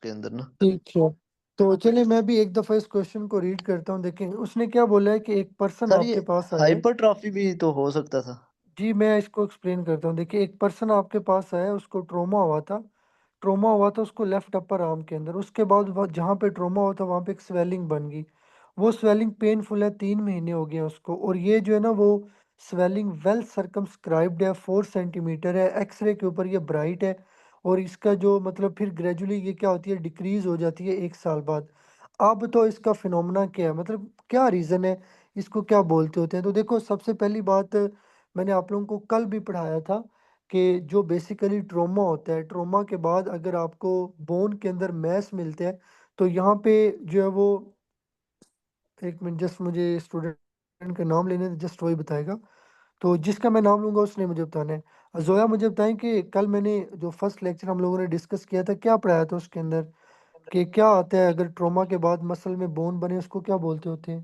उसके अंदर ना। ठीक है, तो चलिए मैं भी एक दफा इस क्वेश्चन को रीड करता हूँ। देखें उसने क्या बोला है कि एक पर्सन सर ये आपके पास आया है। हाइपरट्रॉफी भी तो हो सकता था। जी मैं इसको एक्सप्लेन करता हूँ। देखिए एक पर्सन आपके पास आया, उसको ट्रोमा हुआ था। ट्रोमा हुआ था उसको लेफ्ट अपर आर्म के अंदर। उसके बाद जहाँ पे ट्रोमा हुआ था वहाँ पे एक स्वेलिंग बन गई। वो स्वेलिंग पेनफुल है, 3 महीने हो गए हैं उसको। और ये जो है ना वो स्वेलिंग वेल सर्कमस्क्राइब्ड है, 4 सेंटीमीटर है। एक्सरे के ऊपर ये ब्राइट है। और इसका जो मतलब फिर ग्रेजुअली ये क्या होती है, डिक्रीज हो जाती है 1 साल बाद। अब तो इसका फिनोमेना क्या है, मतलब क्या रीज़न है, इसको क्या बोलते होते हैं। तो देखो सबसे पहली बात, मैंने आप लोगों को कल भी पढ़ाया था कि जो बेसिकली ट्रोमा होता है, ट्रोमा के बाद अगर आपको बोन के अंदर मैस मिलते हैं तो यहाँ पे जो है वो, एक मिनट जस्ट मुझे स्टूडेंट का नाम लेने, जस्ट वही बताएगा। तो जिसका मैं नाम लूंगा उसने मुझे बताना है। जोया मुझे बताएं कि कल मैंने जो फर्स्ट लेक्चर हम लोगों ने डिस्कस किया था, क्या पढ़ाया था उसके अंदर, कि क्या आता है अगर ट्रोमा के बाद मसल में बोन बने, उसको क्या बोलते होते हैं।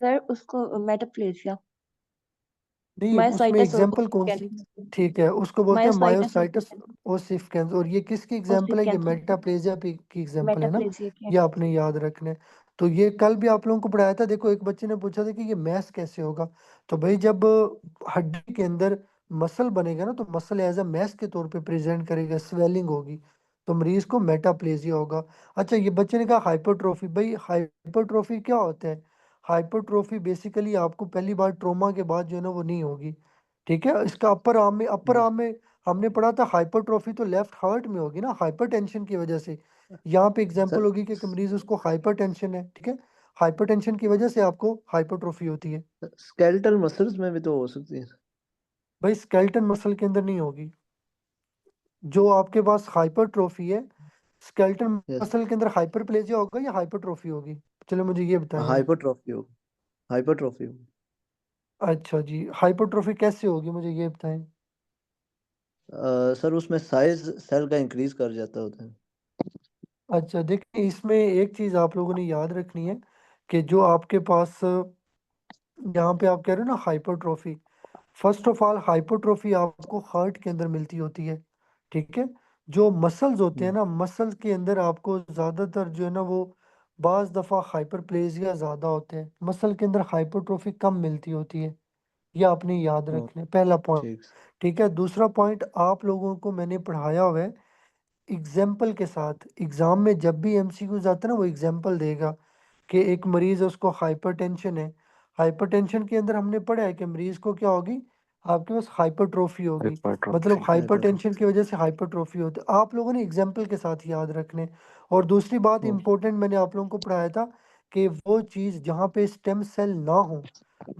सर उसको मेटाप्लेजिया, नहीं उसमें मायोसाइटिस एग्जाम्पल कौन सी, ठीक है उसको बोलते हैं मायोसाइटिस मायोसाइटस ओसिफिकेंस। और ये किसकी एग्जाम्पल है, ये ओसिफिकेंस मेटाप्लेजिया की एग्जाम्पल है ना। मेटाप्लेजिया की। ये आपने याद रखना है। तो ये कल भी आप लोगों को पढ़ाया था। देखो एक बच्चे ने पूछा था कि ये मैस कैसे होगा। तो भाई जब हड्डी के अंदर मसल बनेगा ना, तो मसल एज अ मैस के तौर पे प्रेजेंट करेगा, स्वेलिंग होगी, तो मरीज को मेटाप्लेजिया होगा। अच्छा ये बच्चे ने कहा हाइपरट्रोफी, भाई हाइपरट्रोफी क्या होता है। हाइपरट्रोफी बेसिकली आपको पहली बार ट्रोमा के बाद जो है ना वो नहीं होगी। ठीक है, इसका अपर आर्म में हमने पढ़ा था हाइपरट्रोफी तो लेफ्ट हार्ट में होगी ना, हाइपरटेंशन की वजह से। यहाँ पे एग्जांपल सर होगी कि एक मरीज उसको हाइपरटेंशन है, ठीक है, हाइपरटेंशन की वजह से आपको हाइपरट्रोफी होती है। स्केलेटल मसल्स में भी तो हो सकती है। भाई स्केलेटन मसल के अंदर नहीं होगी। जो आपके पास हाइपरट्रोफी है, स्केलेटन यस। मसल के अंदर हाइपरप्लेजिया होगा या हाइपरट्रोफी होगी। चलो मुझे ये बताएं आप। हाइपरट्रॉफी हो, हाइपरट्रॉफी हो। अच्छा जी, हाइपरट्रोफी कैसे होगी मुझे ये बताएं। सर उसमें साइज सेल का इंक्रीज कर जाता होता है। अच्छा देखिए इसमें एक चीज आप लोगों ने याद रखनी है कि जो आपके पास यहाँ पे आप कह रहे हो ना hypertrophy, first of all hypertrophy आपको हार्ट के अंदर मिलती होती है। ठीक है, जो मसल्स होते हैं हम्म, ना, मसल्स के अंदर आपको ज्यादातर जो है ना वो बाज दफा हाइपरप्लेजिया ज्यादा होते हैं, मसल के अंदर हाइपरट्रोफी कम मिलती होती है। ये आपने याद ओ, रखना है, पहला पॉइंट। ठीक। ठीक है, दूसरा पॉइंट आप लोगों को मैंने पढ़ाया हुआ है एग्जाम्पल के साथ। एग्जाम में जब भी एमसीक्यूज आता है ना, वो एग्जाम्पल देगा कि एक मरीज है उसको हाइपरटेंशन है। हाइपरटेंशन के अंदर हमने पढ़ा है कि मरीज को क्या होगी, आपके पास हाइपरट्रोफी होगी। मतलब हाइपरट्रॉफी, हाइपरटेंशन की हाइपरट्रॉफी। वजह से हाइपरट्रोफी होती है, आप लोगों ने एग्जाम्पल के साथ याद रखने। और दूसरी बात ओ, इंपॉर्टेंट मैंने आप लोगों को पढ़ाया था कि वो चीज़ जहाँ पे स्टेम सेल ना हो,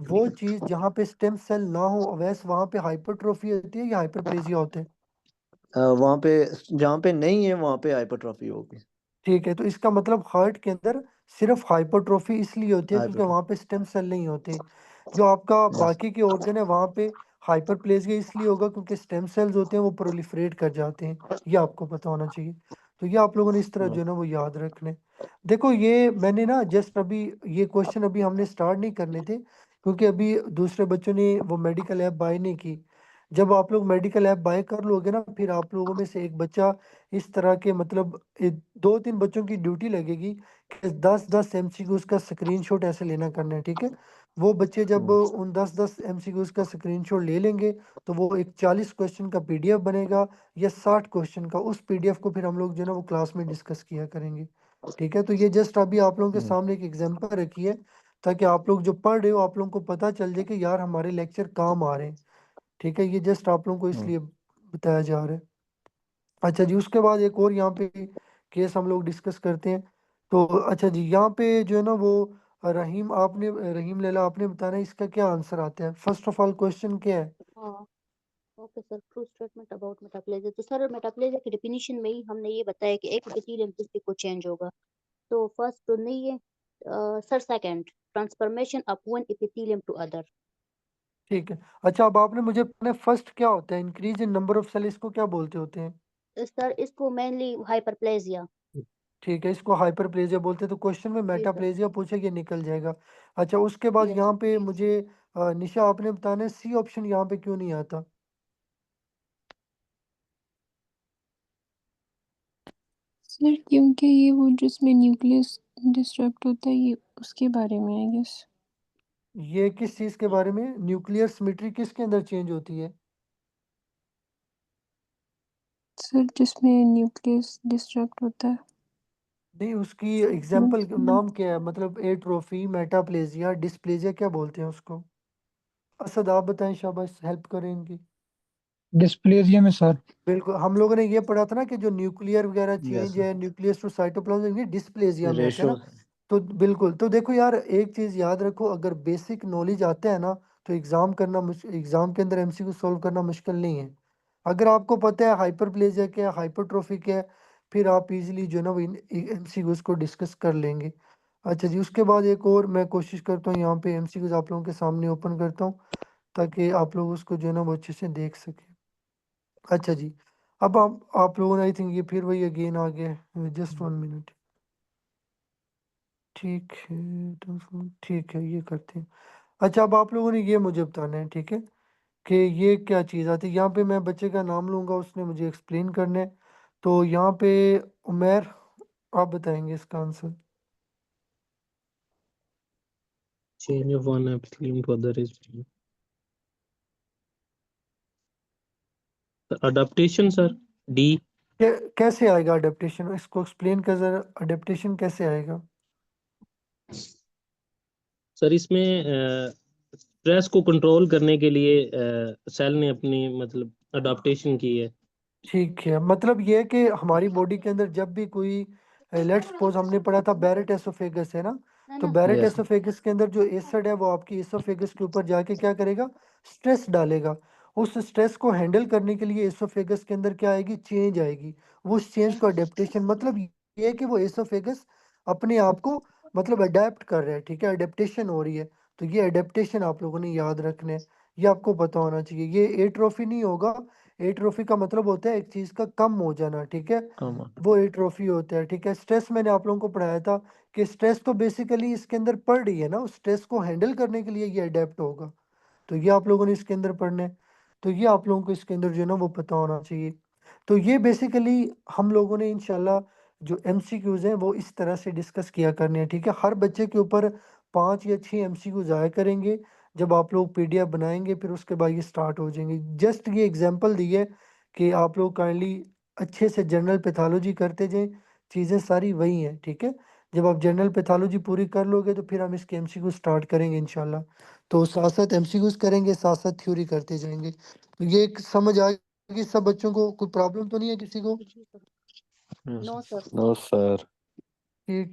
वो चीज़ जहाँ पे स्टेम सेल ना हो वैसे वहाँ पे हाइपरट्रोफी होती है या हाइपरप्लेजिया होते हैं। वहाँ पे जहाँ पे नहीं है वहाँ पे हाइपरट्रॉफी होगी। ठीक है, तो इसका मतलब हार्ट के अंदर सिर्फ हाइपरट्रोफी इसलिए होती है क्योंकि हाइपरट्रॉफी। वहां पे स्टेम सेल नहीं होते। जो आपका यस। बाकी के ऑर्गन है वहां पे हाइपरप्लेजिया इसलिए होगा क्योंकि स्टेम सेल्स होते हैं वो प्रोलिफरेट कर जाते हैं। ये आपको पता होना चाहिए। तो ये आप लोगों ने इस तरह जो है ना वो याद रखने। देखो ये मैंने ना जस्ट अभी ये क्वेश्चन अभी हमने स्टार्ट नहीं करने थे क्योंकि अभी दूसरे बच्चों ने वो मेडिकल ऐप बाय नहीं की। जब आप लोग मेडिकल ऐप बाय कर लोगे ना, फिर आप लोगों में से एक बच्चा इस तरह के मतलब 2-3 बच्चों की ड्यूटी लगेगी कि 10-10 एमसीक्यूज का स्क्रीनशॉट ऐसे लेना करना है। ठीक है, वो बच्चे जब उन 10-10 एमसीक्यूज का स्क्रीनशॉट ले लेंगे तो वो एक 40 क्वेश्चन का पीडीएफ बनेगा या 60 क्वेश्चन का। उस पीडीएफ को फिर हम लोग जो है ना वो क्लास में डिस्कस किया करेंगे। ठीक है, तो ये जस्ट अभी आप लोगों के सामने एक एग्जांपल रखी है ताकि आप लोग जो पढ़ रहे हो आप लोगों को पता चल जाए कि यार हमारे लेक्चर काम आ रहे हैं। ठीक है, ये जस्ट आप लोगों को इसलिए बताया जा रहा है। अच्छा जी, उसके बाद एक और यहाँ पे केस हम लोग डिस्कस करते हैं। तो अच्छा जी, यहाँ पे जो है ना वो रहीम लैला आपने बताना है इसका क्या आंसर आता है। फर्स्ट ऑफ ऑल क्वेश्चन क्या है। हाँ okay sir, true statement about metaplasia. तो सर मेटाप्लेजिया की डेफिनेशन में ही हमने ये बताया कि एक एपिथेलियम किसी को चेंज होगा। तो फर्स्ट तो नहीं है। Sir second, transformation of one epithelium to other. ठीक है, अच्छा अब आपने मुझे बताना फर्स्ट क्या होता है, increase in number of cell, इसको क्या बोलते होते हैं। सर इसको मेनली हाइपरप्लेजिया। ठीक है, इसको हाइपरप्लेजिया बोलते हैं। तो क्वेश्चन में जी सर। मेटाप्लेजिया पूछे ये निकल जाएगा। अच्छा उसके बाद यस यहाँ सर। पे मुझे निशा आपने बताना है सी ऑप्शन यहाँ पे क्यों नहीं आता। सर क्योंकि ये वो जिसमें न्यूक्लियस डिस्ट्रक्ट होता है ये उसके बारे में आई गेस। ये किस चीज के बारे में? न्यूक्लियर सिमेट्री किसके अंदर चेंज होती है? सर जिसमें न्यूक्लियस डिस्ट्रक्ट होता है नहीं, उसकी एग्जाम्पल उसमें नाम क्या है? मतलब एट्रोफी, मेटाप्लेजिया, डिस्प्लेजिया, क्या बोलते हैं उसको? असद आप बताएं, शाबाश, हेल्प करें इनकी। डिस्प्लेजिया में सर। बिल्कुल, हम लोगों ने ये पढ़ा था ना कि जो न्यूक्लियर वगैरह यस चेंज है न्यूक्लियस टू साइटोप्लाज्म, ये डिस्प्लेजिया में आता है रेशो ना। तो बिल्कुल, तो देखो यार, एक चीज याद रखो, अगर बेसिक नॉलेज आता है ना तो एग्जाम के अंदर एमसीक्यू सॉल्व करना मुश्किल नहीं है। अगर आपको पता है हाइपरप्लेजिया क्या है, हाइपरट्रोफी क्या है, फिर आप इजीली जो है ना वो एमसीक्यूज को डिस्कस कर लेंगे। अच्छा जी, उसके बाद एक और मैं कोशिश करता हूँ यहाँ पे एमसीक्यूज आप लोगों के सामने ओपन करता हूँ ताकि आप लोग उसको जो है ना वो अच्छे से देख सकें। अच्छा जी, अब आप लोगों ने आई थिंक ये फिर वही अगेन आ गया, जस्ट 1 मिनट। ठीक है, तो ठीक है, ये करते हैं। अच्छा, अब आप लोगों ने ये मुझे बताना है, ठीक है, कि ये क्या चीज़ आती है। यहाँ पे मैं बच्चे का नाम लूँगा, उसने मुझे एक्सप्लेन करना है। तो यहाँ पे उमैर, आप बताएंगे इसका answer. Change of one epithelium to other is adaptation, sir. D. कैसे आएगा अडेप्टेशन? इसको एक्सप्लेन कर जरा, अडेप्टेशन कैसे आएगा? सर इसमें स्ट्रेस को कंट्रोल करने के लिए सेल ने अपनी मतलब अडॉप्टेशन की है। ठीक है, मतलब ये है कि हमारी बॉडी के अंदर जब भी कोई, लेट्स सपोज हमने पढ़ा था बैरेट एसोफेगस है ना, तो बैरेट यस एसोफेगस के अंदर जो एसिड है वो आपकी एसोफेगस के ऊपर जाके क्या करेगा? स्ट्रेस डालेगा। उस स्ट्रेस को हैंडल करने के लिए एसोफेगस के अंदर क्या आएगी? चेंज आएगी। वो उस चेंज को अडेप्टेशन, मतलब ये है कि वो एसोफेगस अपने आप को मतलब अडेप्ट कर रहा है, ठीक है, अडेप्टेशन हो रही है। तो ये अडेप्टेशन आप लोगों ने याद रखना है, ये आपको पता होना चाहिए। ये एट्रोफी नहीं होगा। एट्रोफी का मतलब होता है एक चीज का कम हो जाना, ठीक है, कम वो एट्रोफी होता है, ठीक है। स्ट्रेस मैंने आप लोगों को पढ़ाया था कि स्ट्रेस तो बेसिकली इसके अंदर पड़ रही है ना, उस स्ट्रेस को हैंडल करने के लिए ये अडेप्ट होगा। तो ये आप लोगों ने इसके अंदर पढ़ना है। तो ये आप लोगों को इसके अंदर जो है ना वो पता होना चाहिए। तो ये बेसिकली हम लोगों ने इंशाल्लाह जो एमसीक्यूज हैं वो इस तरह से डिस्कस किया करने हैं, ठीक है। हर बच्चे के ऊपर 5 या 6 एमसीक्यूज आया करेंगे। जब आप लोग पीडीएफ बनाएंगे फिर उसके बाद ये स्टार्ट हो जाएंगे। जस्ट ये एग्जांपल दी है कि आप लोग काइंडली अच्छे से जनरल पैथोलॉजी करते जाएं, चीज़ें सारी वही हैं, ठीक है। जब आप जनरल पैथोलॉजी पूरी कर लोगे तो फिर हम इसके एमसीक्यू स्टार्ट करेंगे इंशाल्लाह। तो साथ साथ एमसीक्यूज करेंगे, साथ साथ थ्योरी करते जाएंगे। तो ये एक समझ आ गई सब बच्चों को? कोई प्रॉब्लम तो नहीं है किसी को? No sir. नो सर ठीक।